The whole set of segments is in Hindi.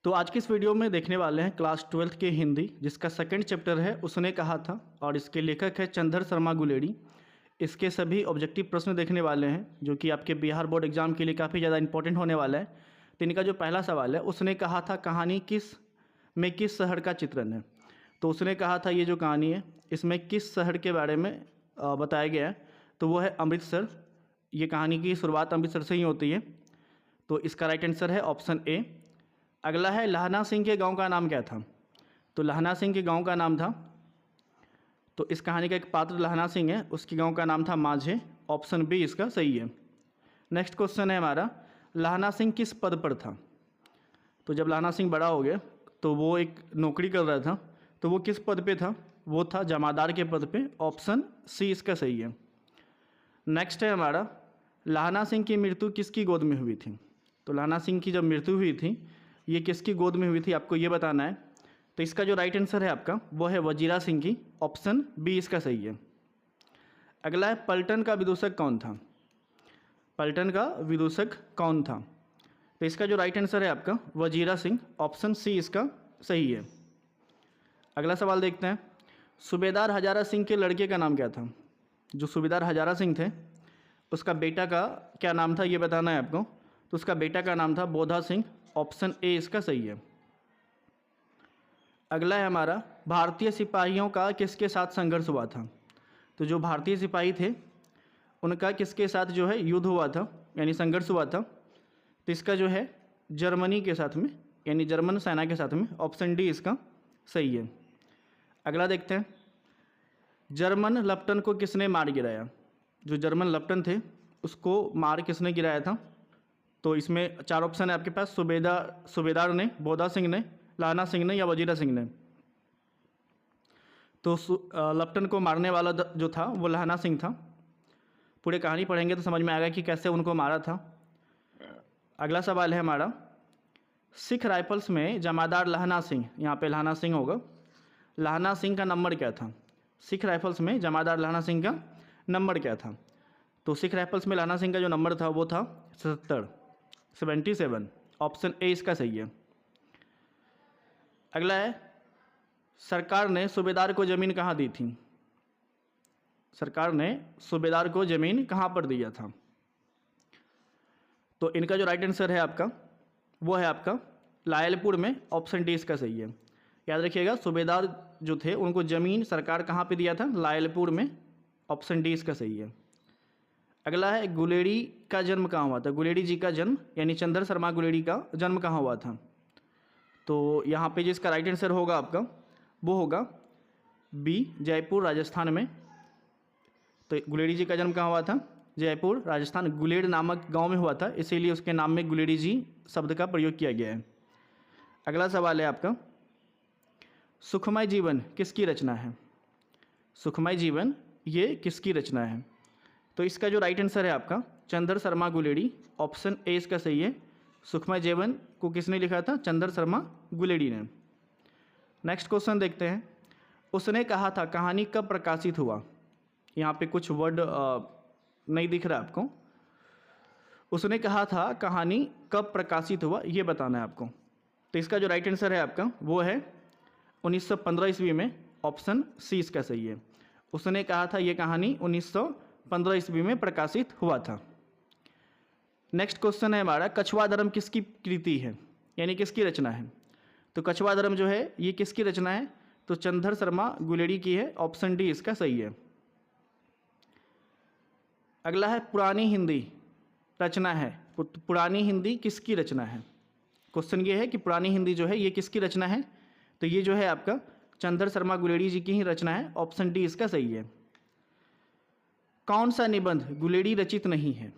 तो आज की इस वीडियो में देखने वाले हैं क्लास 12th के हिंदी, जिसका सेकंड चैप्टर है उसने कहा था, और इसके लेखक है चंदर शर्मा गुलेरी। इसके सभी ऑब्जेक्टिव प्रश्न देखने वाले हैं जो कि आपके बिहार बोर्ड एग्जाम के लिए काफ़ी ज़्यादा इंपॉर्टेंट होने वाला है। तो इनका जो पहला सवाल है, उसने कहा था कहानी किस शहर का चित्रण है। तो उसने कहा था ये जो कहानी है इसमें किस शहर के बारे में बताया गया है, तो वो है अमृतसर। ये कहानी की शुरुआत अमृतसर से ही होती है, तो इसका राइट आंसर है ऑप्शन ए। अगला है लहना सिंह के गांव का नाम क्या था। तो लहना सिंह के गांव का नाम था, तो इस कहानी का एक पात्र लहना सिंह है, उसके गांव का नाम था माझे। ऑप्शन बी इसका सही है। नेक्स्ट क्वेश्चन है हमारा, लहना सिंह किस पद पर था। तो जब लहना सिंह बड़ा हो गया तो वो एक नौकरी कर रहा था, तो वो किस पद पे था, वो था जमादार के पद पे। ऑप्शन सी इसका सही है। नेक्स्ट है हमारा, लहना सिंह की मृत्यु किसकी गोद में हुई थी। तो लहना सिंह की जब मृत्यु हुई थी ये किसकी गोद में हुई थी, आपको ये बताना है। तो इसका जो राइट आंसर है आपका वो है वजीरा सिंह की। ऑप्शन बी इसका सही है। अगला है पलटन का विदूषक कौन था। पलटन का विदूषक कौन था। तो इसका जो राइट आंसर है आपका वजीरा सिंह। ऑप्शन सी इसका सही है। अगला सवाल देखते हैं, सूबेदार हजारा सिंह के लड़के का नाम क्या था। जो सूबेदार हजारा सिंह थे उसका बेटा का क्या नाम था, ये बताना है आपको। तो उसका बेटा का नाम था बोधा सिंह। ऑप्शन ए इसका सही है। अगला है हमारा, भारतीय सिपाहियों का किसके साथ संघर्ष हुआ था। तो जो भारतीय सिपाही थे उनका किसके साथ जो है युद्ध हुआ था, यानी संघर्ष हुआ था। तो इसका जो है जर्मनी के साथ में, यानी जर्मन सेना के साथ में। ऑप्शन डी इसका सही है। अगला देखते हैं, जर्मन लप्टन को किसने मार गिराया। जो जर्मन लप्टन थे उसको मार किसने गिराया था। तो इसमें चार ऑप्शन है आपके पास, सूबेदार ने, बोधा सिंह ने, लहना सिंह ने या वजीरा सिंह ने। तो लप्टन को मारने वाला जो था वो लहना सिंह था। पूरे कहानी पढ़ेंगे तो समझ में आएगा कि कैसे उनको मारा था। अगला सवाल है हमारा, सिख राइफल्स में जमादार लहना सिंह, यहाँ पे लहना सिंह होगा, लहना सिंह का नंबर क्या था। सिख राइफल्स में जमादार लहना सिंह का नंबर क्या था। तो सिख राइफल्स में लहना सिंह का जो नंबर था वो था 77। ऑप्शन ए इसका सही है। अगला है, सरकार ने सूबेदार को ज़मीन कहाँ दी थी। सरकार ने सूबेदार को ज़मीन कहाँ पर दिया था। तो इनका जो राइट आंसर है आपका वो है आपका लायलपुर में। ऑप्शन डी इसका सही है। याद रखिएगा, सूबेदार जो थे उनको ज़मीन सरकार कहाँ पे दिया था, लायलपुर में। ऑप्शन डी इसका सही है। अगला है, गुलेरी का जन्म कहाँ हुआ था। गुलेरी जी का जन्म, यानी चंदर शर्मा गुलेरी का जन्म कहाँ हुआ था। तो यहाँ पे जिसका राइट आंसर होगा आपका वो होगा बी, जयपुर राजस्थान में। तो गुलेरी जी का जन्म कहाँ हुआ था, जयपुर राजस्थान। गुलेर नामक गांव में हुआ था, इसीलिए उसके नाम में गुलेरी जी शब्द का प्रयोग किया गया है। अगला सवाल है आपका, सुखमय जीवन किसकी रचना है। सुखमय जीवन ये किसकी रचना है। तो इसका जो राइट आंसर है आपका चंदर शर्मा गुलेरी। ऑप्शन ए इसका सही है। सुखमय जीवन को किसने लिखा था, चंदर शर्मा गुलेरी ने। नेक्स्ट क्वेश्चन देखते हैं, उसने कहा था कहानी कब प्रकाशित हुआ। यहाँ पे कुछ वर्ड नहीं दिख रहा आपको। उसने कहा था कहानी कब प्रकाशित हुआ, ये बताना है आपको। तो इसका जो राइट आंसर है आपका वो है 1915 ईस्वी में। ऑप्शन सी इसका सही है। उसने कहा था ये कहानी 1915 ईस्वी में प्रकाशित हुआ था। नेक्स्ट क्वेश्चन है हमारा, कछुआ धर्म किसकी कृति है, यानी किसकी रचना है। तो कछुआ धर्म जो है ये किसकी रचना है, तो चंदर शर्मा गुलेरी की है। ऑप्शन डी इसका सही है। अगला है, पुरानी हिंदी रचना है। पुरानी हिंदी किसकी रचना है। क्वेश्चन ये है कि पुरानी हिंदी जो है ये किसकी रचना है। तो ये जो है आपका चंदर शर्मा गुलेरी जी की ही रचना है। ऑप्शन डी इसका सही है। कौन सा निबंध गुलेरी रचित नहीं है,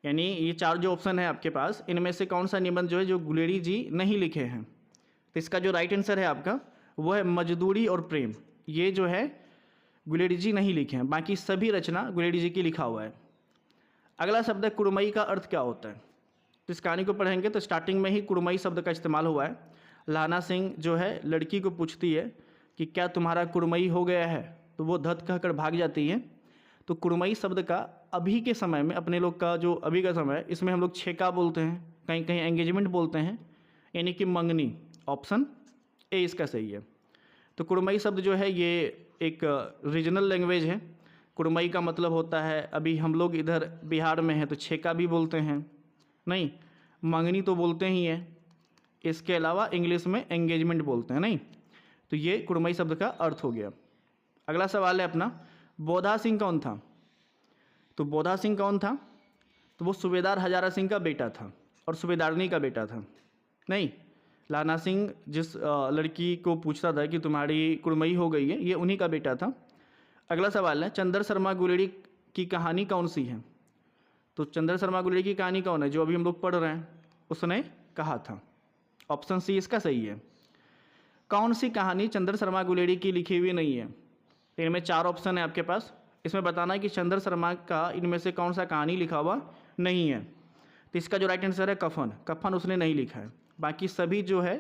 यानी ये चार जो ऑप्शन है आपके पास, इनमें से कौन सा निबंध जो है जो गुलेरी जी नहीं लिखे हैं। तो इसका जो राइट आंसर है आपका वो है मजदूरी और प्रेम। ये जो है गुलेरी जी नहीं लिखे हैं, बाकी सभी रचना गुलेरी जी की लिखा हुआ है। अगला शब्द है कुड़मई का अर्थ क्या होता है। तो इस कहानी को पढ़ेंगे तो स्टार्टिंग में ही कुड़मई शब्द का इस्तेमाल हुआ है। लहना सिंह जो है लड़की को पूछती है कि क्या तुम्हारा कुड़मई हो गया है, तो वो धत कहकर भाग जाती है। तो कुड़मई शब्द का अभी के समय में, अपने लोग का जो अभी का समय है, इसमें हम लोग छेका बोलते हैं, कहीं कहीं एंगेजमेंट बोलते हैं, यानी कि मंगनी। ऑप्शन ए इसका सही है। तो कुड़मई शब्द जो है ये एक रीजनल लैंग्वेज है। कुड़मई का मतलब होता है, अभी हम लोग इधर बिहार में हैं तो छेका भी बोलते हैं, नहीं मंगनी तो बोलते ही हैं। इसके अलावा इंग्लिश में एंगेजमेंट बोलते हैं, नहीं। तो ये कुड़मई शब्द का अर्थ हो गया। अगला सवाल है अपना, बोधा सिंह कौन था? तो बोधा सिंह कौन था? तो वो सूबेदार हजारा सिंह का बेटा था और सूबेदारनी का बेटा था, नहीं। लाना सिंह जिस लड़की को पूछता था कि तुम्हारी कुड़मई हो गई है, ये उन्हीं का बेटा था। अगला सवाल है, चंद्र शर्मा गुलेरी की कहानी कौन सी है? तो चंद्र शर्मा गुलेरी की कहानी कौन है? जो अभी हम लोग पढ़ रहे हैं उसने कहा था। ऑप्शन सी इसका सही है। कौन सी कहानी चंद्र शर्मा गुलेरी की लिखी हुई नहीं है? तो इनमें 4 ऑप्शन है आपके पास, इसमें बताना है कि चंद्र शर्मा का इनमें से कौन सा कहानी लिखा हुआ नहीं है। तो इसका जो राइट आंसर है कफन। कफन उसने नहीं लिखा है। बाकी सभी जो है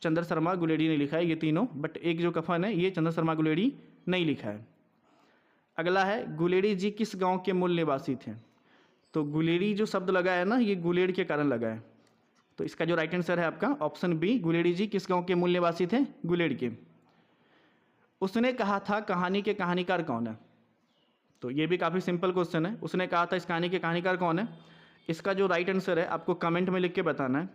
चंद्र शर्मा गुलेरी ने लिखा है, ये तीनों, बट एक जो कफन है ये चंद्र शर्मा गुलेरी नहीं लिखा है। अगला है, गुलेरी जी किस गांव के मूल निवासी थे? तो गुलेरी जो शब्द लगा है ना, ये गुलेर के कारण लगा है। तो इसका जो राइट आंसर है आपका ऑप्शन बी, गुलेरी जी किस गांव के मूल निवासी थे? गुलेर के। उसने कहा था कहानी के कहानीकार कौन है? तो ये भी काफ़ी सिंपल क्वेश्चन है। उसने कहा था इस कहानी के कहानीकार कौन है? इसका जो राइट आंसर है आपको कमेंट में लिख के बताना है।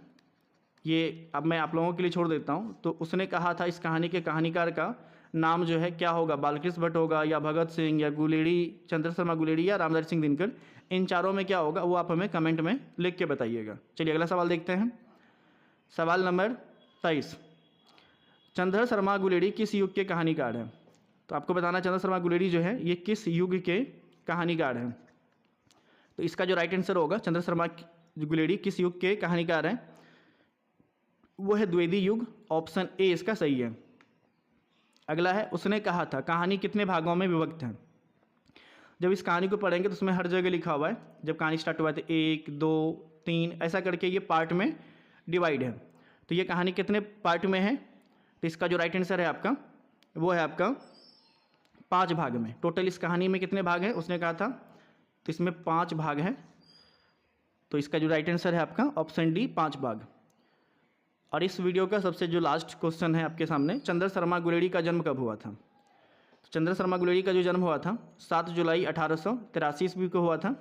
ये अब मैं आप लोगों के लिए छोड़ देता हूँ। तो उसने कहा था इस कहानी के कहानीकार का नाम जो है क्या होगा? बालकृष्ण भट्ट होगा, या भगत सिंह, या गुलेरी, चंद्र शर्मा गुलेरी, या रामधारी सिंह दिनकर। इन चारों में क्या होगा वो आप हमें कमेंट में लिख के बताइएगा। चलिए अगला सवाल देखते हैं। सवाल नंबर 23, चंद्र शर्मा गुलेरी किस युग के कहानीकार हैं? तो आपको बताना चंद्र शर्मा गुलेरी जो है ये किस युग के कहानीकार हैं। तो इसका जो राइट आंसर होगा, चंद्र शर्मा गुलेरी किस युग के कहानीकार हैं, वो है द्विवेदी युग। ऑप्शन ए इसका सही है। अगला है, उसने कहा था कहानी कितने भागों में विभक्त है? जब इस कहानी को पढ़ेंगे तो उसमें हर जगह लिखा हुआ है, जब कहानी स्टार्ट हुआ था 1 2 3 ऐसा करके ये पार्ट में डिवाइड है। तो ये कहानी कितने पार्ट में है? तो इसका जो राइट आंसर है आपका वो है आपका 5 भाग में। टोटल इस कहानी में कितने भाग हैं उसने कहा था? तो इसमें 5 भाग हैं। तो इसका जो राइट आंसर है आपका ऑप्शन डी, 5 भाग। और इस वीडियो का सबसे जो लास्ट क्वेश्चन है आपके सामने, चंद्र शर्मा गुलेरी का जन्म कब हुआ था? तो चंद्र शर्मा गुलेरी का जो जन्म हुआ था 7 जुलाई 1883 ईस्वी को हुआ था।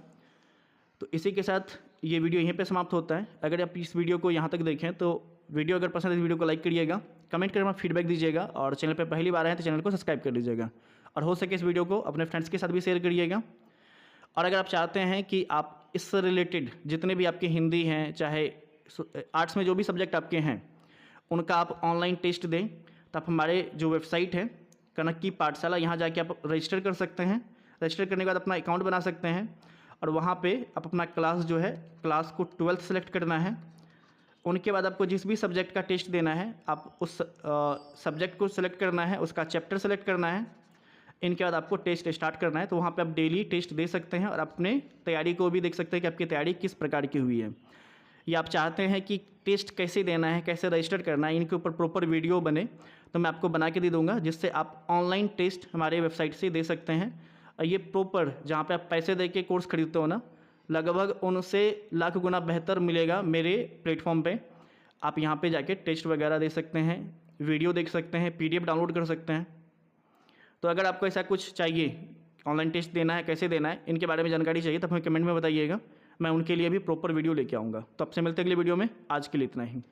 तो इसी के साथ ये वीडियो यहीं पे समाप्त होता है। अगर आप इस वीडियो को यहाँ तक देखें तो वीडियो अगर पसंद है तो वीडियो को लाइक करिएगा, कमेंट करके फीडबैक दीजिएगा, और चैनल पर पहली बार आए तो चैनल को सब्सक्राइब कर लीजिएगा, और हो सके इस वीडियो को अपने फ्रेंड्स के साथ भी शेयर करिएगा। और अगर आप चाहते हैं कि आप इससे रिलेटेड जितने भी आपके हिंदी हैं, चाहे आर्ट्स में जो भी सब्जेक्ट आपके हैं, उनका आप ऑनलाइन टेस्ट दें, तो आप हमारे जो वेबसाइट है कनक की पाठशाला, यहाँ जाके आप रजिस्टर कर सकते हैं। रजिस्टर करने के बाद अपना अकाउंट बना सकते हैं, और वहाँ पे आप अपना क्लास जो है, क्लास को 12th सेलेक्ट करना है। उनके बाद आपको जिस भी सब्जेक्ट का टेस्ट देना है, आप उस सब्जेक्ट को सिलेक्ट करना है, उसका चैप्टर सेलेक्ट करना है। इनके बाद आपको टेस्ट स्टार्ट करना है। तो वहाँ पे आप डेली टेस्ट दे सकते हैं, और अपने तैयारी को भी देख सकते हैं कि आपकी तैयारी किस प्रकार की हुई है। या आप चाहते हैं कि टेस्ट कैसे देना है, कैसे रजिस्टर करना है, इनके ऊपर प्रॉपर वीडियो बने, तो मैं आपको बना के दे दूँगा, जिससे आप ऑनलाइन टेस्ट हमारे वेबसाइट से दे सकते हैं। और ये प्रॉपर जहाँ पे आप पैसे दे के कोर्स खरीदते हो ना, लगभग उनसे लाख गुना बेहतर मिलेगा मेरे प्लेटफॉर्म पे। आप यहाँ पे जाके टेस्ट वगैरह दे सकते हैं, वीडियो देख सकते हैं, PDF डाउनलोड कर सकते हैं। तो अगर आपको ऐसा कुछ चाहिए, ऑनलाइन टेस्ट देना है, कैसे देना है, इनके बारे में जानकारी चाहिए, तो हमें कमेंट में बताइएगा, मैं उनके लिए भी प्रॉपर वीडियो लेके आऊँगा। तो आपसे मिलते हैं अगले वीडियो में। आज के लिए इतना ही।